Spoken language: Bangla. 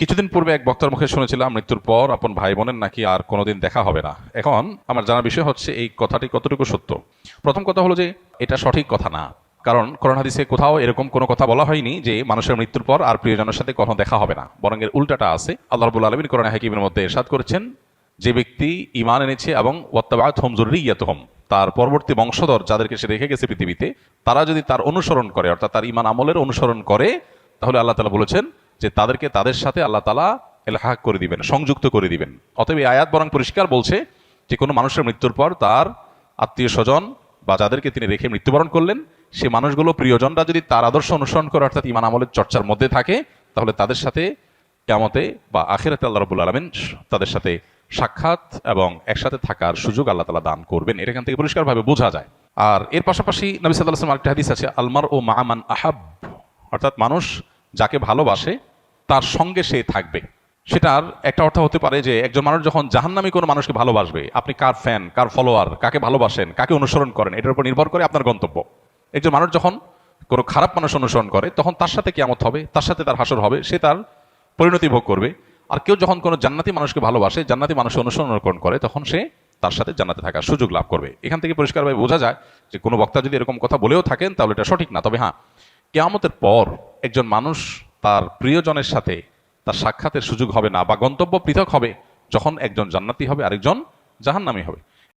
কিছুদিন পূর্বে এক বক্তার মুখে শুনেছিলাম মৃত্যুর পর আপন ভাই বোনের নাকি আর কোনোদিন দেখা হবে না। এখন আমার জানার বিষয় হচ্ছে এই কথাটি কতটুকু সত্য। প্রথম কথা হলো যে এটা সঠিক কথা না, কারণ কোরআন হাদিসে কোথাও এরকম কোনো কথা বলা হয়নি যে মানুষের মৃত্যুর পর আর প্রিয়জনের সাথে কখনো দেখা হবে না, বরং এর উল্টাটা আছে। আল্লাহ রাব্বুল আলামিন কোরআন হাকিমের মধ্যে ইরশাদ করেছেন, যে ব্যক্তি ঈমান এনেছে এবং ওয়াত্তাবাআতহুম যুররিয়াতুহুম, তার পরবর্তী বংশধর যাদেরকে সে রেখে গেছে পৃথিবীতে, তারা যদি তার অনুসরণ করে, অর্থাৎ তার ঈমান আমলের অনুসরণ করে, তাহলে আল্লাহ তাআলা বলেছেন যে তাদেরকে তাদের সাথে আল্লাহ তাআলা ইলহাক করে দিবেন, সংযুক্ত করে দিবেন। অতএব এই আয়াত বরং পরিষ্কার বলছে যে কোনো মানুষের মৃত্যুর পর তার আত্মীয় স্বজন বা যাদেরকে তিনি রেখে মৃত্যুবরণ করলেন, সে মানুষগুলো প্রিয়জনরা যদি তার আদর্শ অনুসরণ করে, অর্থাৎ ঈমান আমলের চর্চার মধ্যে থাকে, তাহলে তাদের সাথে কিয়ামতে বা আখিরাতে আল্লাহ রাব্বুল আলামিন তাদের সাথে সাক্ষাৎ এবং একসাথে থাকার সুযোগ আল্লাহ তাআলা দান করবেন। এটা এখান থেকে পরিষ্কারভাবে বোঝা যায়। আর এর পাশাপাশি নবী সাল্লাল্লাহু আলাইহি ওয়াসাল্লাম আরেকটা হাদিস আছে, আলমার ও মাআমান আহাব, অর্থাৎ মানুষ যাকে ভালোবাসে তার সঙ্গে সে থাকবে। সেটার একটা অর্থ হতে পারে যে একজন মানুষ যখন জাহান্নামী কোনো মানুষকে ভালোবাসবে, আপনি কার ফ্যান, কার ফলোয়ার, কাকে ভালোবাসেন, কাকে অনুসরণ করেন, এটার উপর নির্ভর করে আপনার গন্তব্য। একজন মানুষ যখন কোনো খারাপ মানুষ অনুসরণ করে, তখন তার সাথে কিয়ামত হবে, তার সাথে তার হাসর হবে, সে তার পরিণতি ভোগ করবে। আর কেউ যখন কোনো জান্নাতি মানুষকে ভালোবাসে, জান্নাতি মানুষ অনুসরণ করে, তখন সে তার সাথে জান্নাতে থাকার সুযোগ লাভ করবে। এখান থেকে পরিষ্কারভাবে বোঝা যায় যে কোনো বক্তা যদি এরকম কথা বলেও থাকেন তাহলে এটা সঠিক না। তবে হ্যাঁ, কিয়ামতের পর একজন মানুষ তার প্রিয়জনের সাথে তার সাক্ষাতের সুযোগ হবে না, বা গন্তব্য পৃথক হবে, যখন একজন জান্নাতি হবে আরেকজন জাহান্নামী হবে।